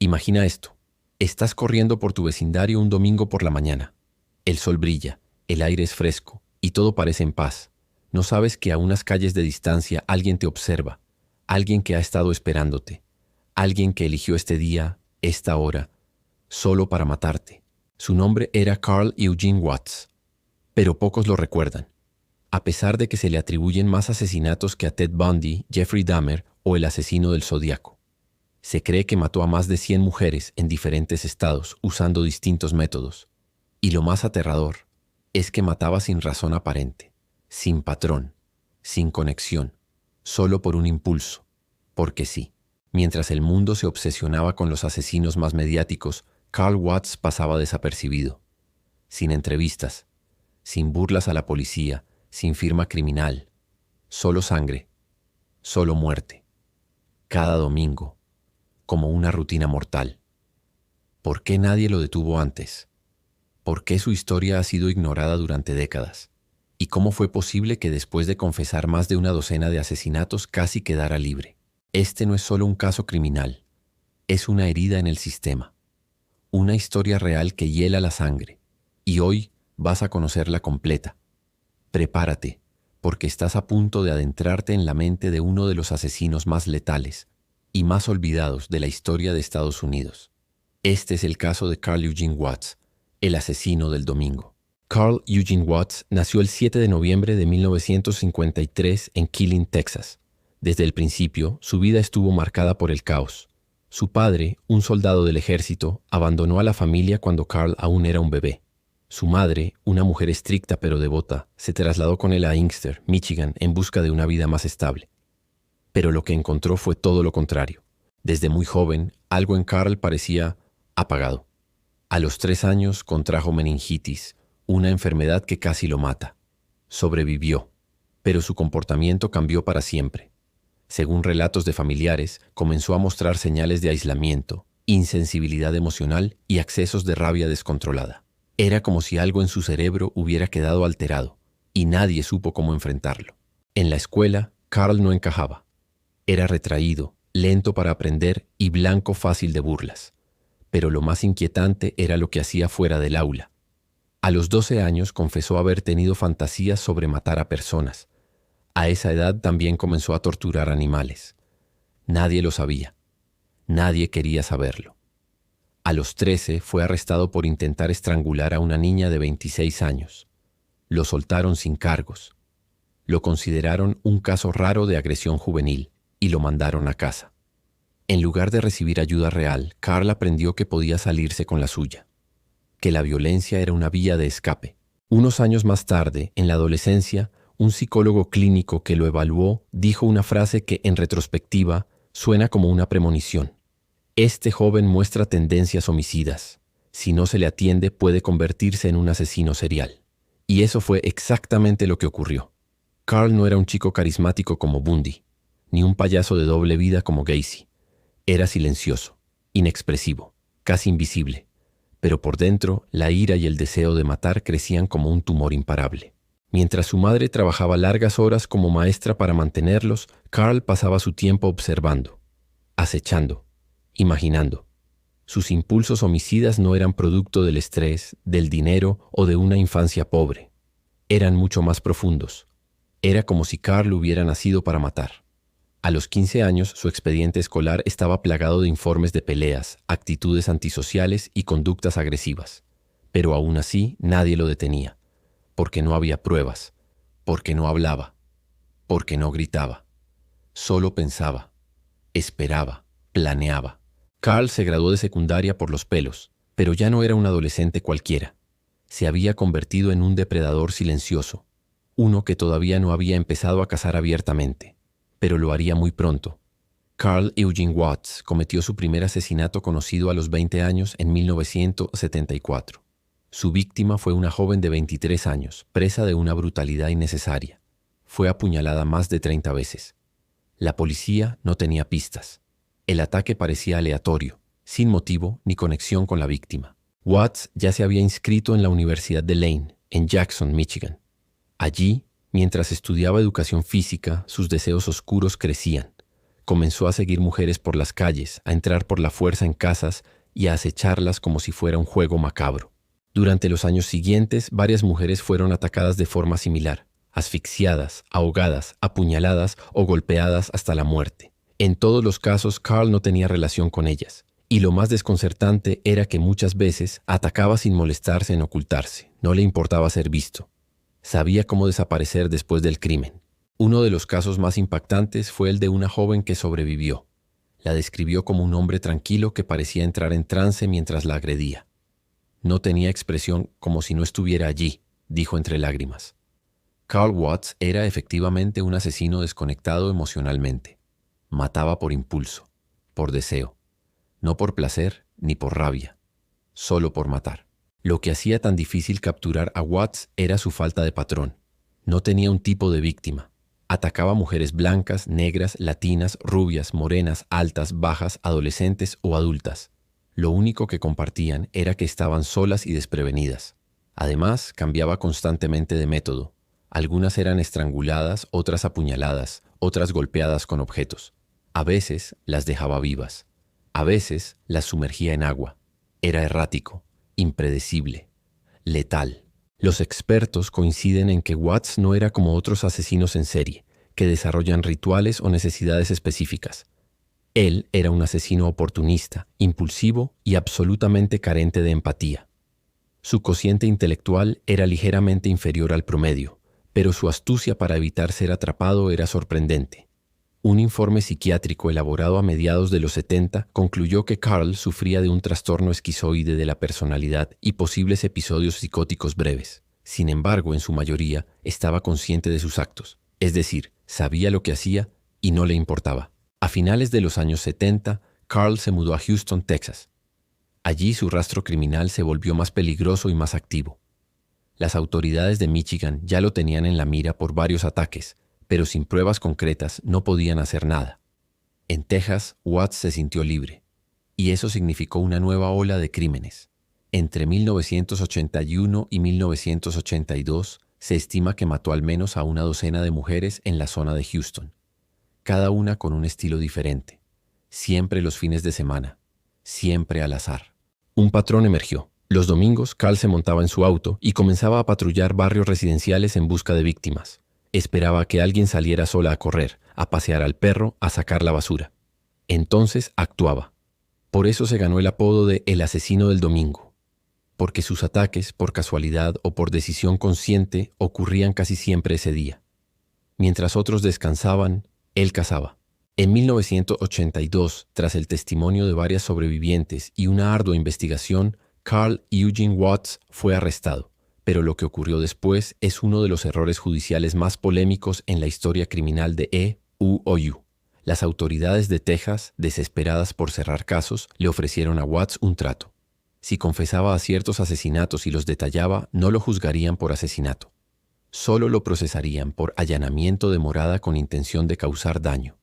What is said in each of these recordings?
Imagina esto. Estás corriendo por tu vecindario un domingo por la mañana. El sol brilla, el aire es fresco y todo parece en paz. No sabes que a unas calles de distancia alguien te observa, alguien que ha estado esperándote, alguien que eligió este día, esta hora, solo para matarte. Su nombre era Carl Eugene Watts, pero pocos lo recuerdan. A pesar de que se le atribuyen más asesinatos que a Ted Bundy, Jeffrey Dahmer o el asesino del Zodíaco. Se cree que mató a más de 100 mujeres en diferentes estados usando distintos métodos. Y lo más aterrador es que mataba sin razón aparente, sin patrón, sin conexión, solo por un impulso, porque sí. Mientras el mundo se obsesionaba con los asesinos más mediáticos, Carl Watts pasaba desapercibido, sin entrevistas, sin burlas a la policía, sin firma criminal, solo sangre, solo muerte, cada domingo, como una rutina mortal. ¿Por qué nadie lo detuvo antes? ¿Por qué su historia ha sido ignorada durante décadas? ¿Y cómo fue posible que después de confesar más de una docena de asesinatos casi quedara libre? Este no es solo un caso criminal, es una herida en el sistema, una historia real que hiela la sangre, y hoy vas a conocerla completa. Prepárate, porque estás a punto de adentrarte en la mente de uno de los asesinos más letales y más olvidados de la historia de Estados Unidos. Este es el caso de Carl Eugene Watts, el asesino del domingo. Carl Eugene Watts nació el 7 de noviembre de 1953 en Killeen, Texas. Desde el principio, su vida estuvo marcada por el caos. Su padre, un soldado del ejército, abandonó a la familia cuando Carl aún era un bebé. Su madre, una mujer estricta pero devota, se trasladó con él a Inkster, Michigan, en busca de una vida más estable. Pero lo que encontró fue todo lo contrario. Desde muy joven, algo en Carl parecía apagado. A los 3 años contrajo meningitis, una enfermedad que casi lo mata. Sobrevivió, pero su comportamiento cambió para siempre. Según relatos de familiares, comenzó a mostrar señales de aislamiento, insensibilidad emocional y accesos de rabia descontrolada. Era como si algo en su cerebro hubiera quedado alterado, y nadie supo cómo enfrentarlo. En la escuela, Carl no encajaba. Era retraído, lento para aprender y blanco fácil de burlas. Pero lo más inquietante era lo que hacía fuera del aula. A los 12 años confesó haber tenido fantasías sobre matar a personas. A esa edad también comenzó a torturar animales. Nadie lo sabía. Nadie quería saberlo. A los 13 fue arrestado por intentar estrangular a una niña de 26 años. Lo soltaron sin cargos. Lo consideraron un caso raro de agresión juvenil y lo mandaron a casa. En lugar de recibir ayuda real, Carl aprendió que podía salirse con la suya, que la violencia era una vía de escape. Unos años más tarde, en la adolescencia, un psicólogo clínico que lo evaluó dijo una frase que, en retrospectiva, suena como una premonición. Este joven muestra tendencias homicidas. Si no se le atiende, puede convertirse en un asesino serial. Y eso fue exactamente lo que ocurrió. Carl no era un chico carismático como Bundy, ni un payaso de doble vida como Gacy. Era silencioso, inexpresivo, casi invisible. Pero por dentro, la ira y el deseo de matar crecían como un tumor imparable. Mientras su madre trabajaba largas horas como maestra para mantenerlos, Carl pasaba su tiempo observando, acechando, imaginando. Sus impulsos homicidas no eran producto del estrés, del dinero o de una infancia pobre. Eran mucho más profundos. Era como si Carl hubiera nacido para matar. A los 15 años, su expediente escolar estaba plagado de informes de peleas, actitudes antisociales y conductas agresivas. Pero aún así, nadie lo detenía, porque no había pruebas, porque no hablaba, porque no gritaba. Solo pensaba, esperaba, planeaba. Carl se graduó de secundaria por los pelos, pero ya no era un adolescente cualquiera. Se había convertido en un depredador silencioso, uno que todavía no había empezado a cazar abiertamente, pero lo haría muy pronto. Carl Eugene Watts cometió su primer asesinato conocido a los 20 años en 1974. Su víctima fue una joven de 23 años, presa de una brutalidad innecesaria. Fue apuñalada más de 30 veces. La policía no tenía pistas. El ataque parecía aleatorio, sin motivo ni conexión con la víctima. Watts ya se había inscrito en la Universidad de Lane, en Jackson, Michigan. Allí, mientras estudiaba educación física, sus deseos oscuros crecían. Comenzó a seguir mujeres por las calles, a entrar por la fuerza en casas y a acecharlas como si fuera un juego macabro. Durante los años siguientes, varias mujeres fueron atacadas de forma similar, asfixiadas, ahogadas, apuñaladas o golpeadas hasta la muerte. En todos los casos, Carl no tenía relación con ellas. Y lo más desconcertante era que muchas veces atacaba sin molestarse en ocultarse. No le importaba ser visto. Sabía cómo desaparecer después del crimen. Uno de los casos más impactantes fue el de una joven que sobrevivió. La describió como un hombre tranquilo que parecía entrar en trance mientras la agredía. No tenía expresión, como si no estuviera allí, dijo entre lágrimas. Carl Watts era efectivamente un asesino desconectado emocionalmente. Mataba por impulso, por deseo. No por placer ni por rabia, solo por matar. Lo que hacía tan difícil capturar a Watts era su falta de patrón. No tenía un tipo de víctima. Atacaba a mujeres blancas, negras, latinas, rubias, morenas, altas, bajas, adolescentes o adultas. Lo único que compartían era que estaban solas y desprevenidas. Además, cambiaba constantemente de método. Algunas eran estranguladas, otras apuñaladas, otras golpeadas con objetos. A veces las dejaba vivas. A veces las sumergía en agua. Era errático, impredecible, letal. Los expertos coinciden en que Watts no era como otros asesinos en serie, que desarrollan rituales o necesidades específicas. Él era un asesino oportunista, impulsivo y absolutamente carente de empatía. Su cociente intelectual era ligeramente inferior al promedio, pero su astucia para evitar ser atrapado era sorprendente. Un informe psiquiátrico elaborado a mediados de los 70 concluyó que Carl sufría de un trastorno esquizoide de la personalidad y posibles episodios psicóticos breves. Sin embargo, en su mayoría, estaba consciente de sus actos, es decir, sabía lo que hacía y no le importaba. A finales de los años 70, Carl se mudó a Houston, Texas. Allí su rastro criminal se volvió más peligroso y más activo. Las autoridades de Michigan ya lo tenían en la mira por varios ataques, pero sin pruebas concretas no podían hacer nada. En Texas, Watts se sintió libre, y eso significó una nueva ola de crímenes. Entre 1981 y 1982, se estima que mató al menos a una docena de mujeres en la zona de Houston, cada una con un estilo diferente, siempre los fines de semana, siempre al azar. Un patrón emergió. Los domingos, Carl se montaba en su auto y comenzaba a patrullar barrios residenciales en busca de víctimas. Esperaba que alguien saliera sola a correr, a pasear al perro, a sacar la basura. Entonces actuaba. Por eso se ganó el apodo de El Asesino del Domingo, porque sus ataques, por casualidad o por decisión consciente, ocurrían casi siempre ese día. Mientras otros descansaban, él cazaba. En 1982, tras el testimonio de varias sobrevivientes y una ardua investigación, Carl Eugene Watts fue arrestado. Pero lo que ocurrió después es uno de los errores judiciales más polémicos en la historia criminal de EUOU. Las autoridades de Texas, desesperadas por cerrar casos, le ofrecieron a Watts un trato. Si confesaba a ciertos asesinatos y los detallaba, no lo juzgarían por asesinato. Solo lo procesarían por allanamiento de morada con intención de causar daño.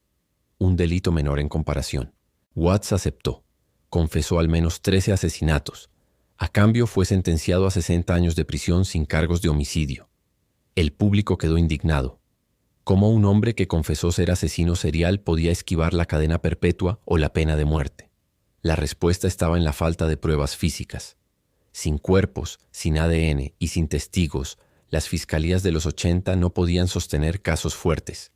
Un delito menor en comparación. Watts aceptó. Confesó al menos 13 asesinatos. A cambio fue sentenciado a 60 años de prisión sin cargos de homicidio. El público quedó indignado. ¿Cómo un hombre que confesó ser asesino serial podía esquivar la cadena perpetua o la pena de muerte? La respuesta estaba en la falta de pruebas físicas. Sin cuerpos, sin ADN y sin testigos, las fiscalías de los 80 no podían sostener casos fuertes.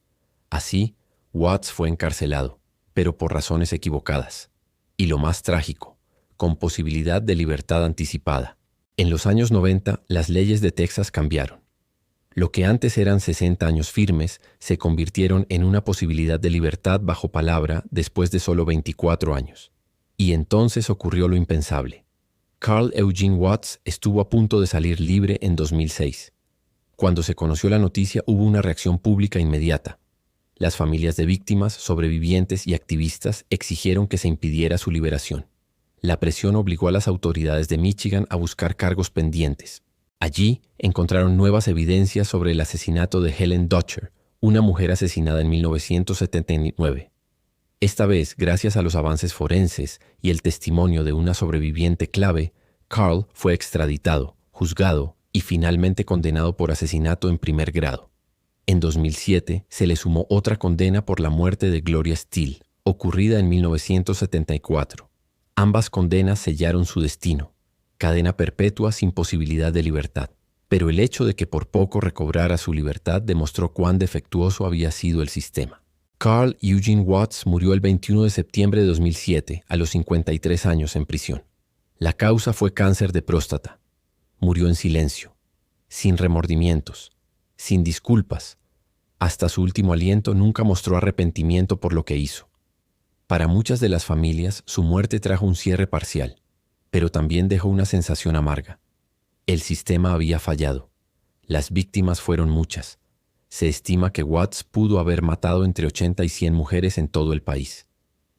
Así, Watts fue encarcelado, pero por razones equivocadas. Y lo más trágico, con posibilidad de libertad anticipada. En los años 90, las leyes de Texas cambiaron. Lo que antes eran 60 años firmes se convirtieron en una posibilidad de libertad bajo palabra después de solo 24 años. Y entonces ocurrió lo impensable. Carl Eugene Watts estuvo a punto de salir libre en 2006. Cuando se conoció la noticia hubo una reacción pública inmediata. Las familias de víctimas, sobrevivientes y activistas exigieron que se impidiera su liberación. La presión obligó a las autoridades de Michigan a buscar cargos pendientes. Allí encontraron nuevas evidencias sobre el asesinato de Helen Dutcher, una mujer asesinada en 1979. Esta vez, gracias a los avances forenses y el testimonio de una sobreviviente clave, Carl fue extraditado, juzgado y finalmente condenado por asesinato en primer grado. En 2007 se le sumó otra condena por la muerte de Gloria Steele, ocurrida en 1974. Ambas condenas sellaron su destino, cadena perpetua sin posibilidad de libertad. Pero el hecho de que por poco recobrara su libertad demostró cuán defectuoso había sido el sistema. Carl Eugene Watts murió el 21 de septiembre de 2007, a los 53 años en prisión. La causa fue cáncer de próstata. Murió en silencio, sin remordimientos, sin disculpas. Hasta su último aliento nunca mostró arrepentimiento por lo que hizo. Para muchas de las familias, su muerte trajo un cierre parcial, pero también dejó una sensación amarga. El sistema había fallado. Las víctimas fueron muchas. Se estima que Watts pudo haber matado entre 80 y 100 mujeres en todo el país.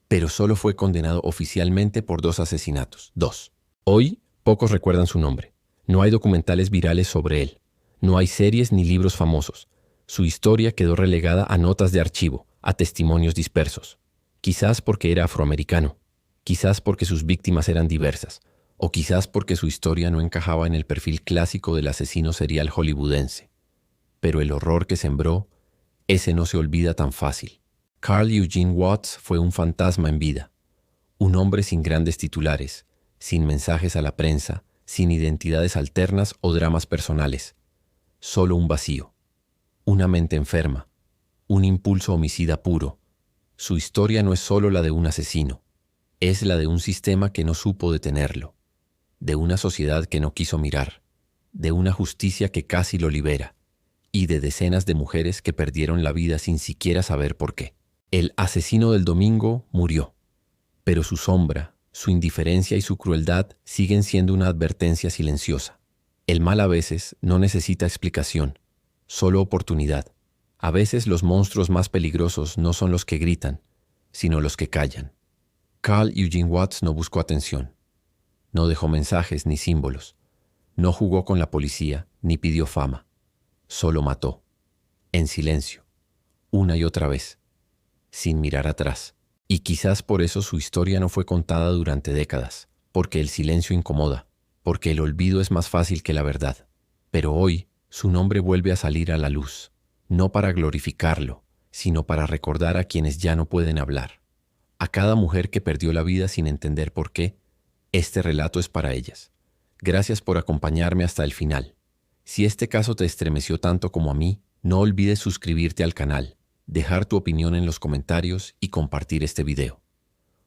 Pero solo fue condenado oficialmente por 2 asesinatos. 2. Hoy, pocos recuerdan su nombre. No hay documentales virales sobre él. No hay series ni libros famosos. Su historia quedó relegada a notas de archivo, a testimonios dispersos. Quizás porque era afroamericano. Quizás porque sus víctimas eran diversas. O quizás porque su historia no encajaba en el perfil clásico del asesino serial hollywoodense. Pero el horror que sembró, ese no se olvida tan fácil. Carl Eugene Watts fue un fantasma en vida. Un hombre sin grandes titulares, sin mensajes a la prensa, sin identidades alternas o dramas personales. Solo un vacío. Una mente enferma. Un impulso homicida puro. Su historia no es solo la de un asesino. Es la de un sistema que no supo detenerlo. De una sociedad que no quiso mirar, de una justicia que casi lo libera, y de decenas de mujeres que perdieron la vida sin siquiera saber por qué. El asesino del domingo murió, pero su sombra, su indiferencia y su crueldad siguen siendo una advertencia silenciosa. El mal a veces no necesita explicación, solo oportunidad. A veces los monstruos más peligrosos no son los que gritan, sino los que callan. Carl Eugene Watts no buscó atención. No dejó mensajes ni símbolos. No jugó con la policía, ni pidió fama. Solo mató. En silencio. Una y otra vez. Sin mirar atrás. Y quizás por eso su historia no fue contada durante décadas. Porque el silencio incomoda. Porque el olvido es más fácil que la verdad. Pero hoy, su nombre vuelve a salir a la luz. No para glorificarlo, sino para recordar a quienes ya no pueden hablar. A cada mujer que perdió la vida sin entender por qué. Este relato es para ellas. Gracias por acompañarme hasta el final. Si este caso te estremeció tanto como a mí, no olvides suscribirte al canal, dejar tu opinión en los comentarios y compartir este video.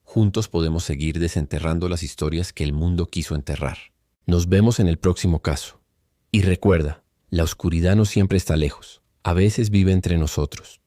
Juntos podemos seguir desenterrando las historias que el mundo quiso enterrar. Nos vemos en el próximo caso. Y recuerda, la oscuridad no siempre está lejos, a veces vive entre nosotros.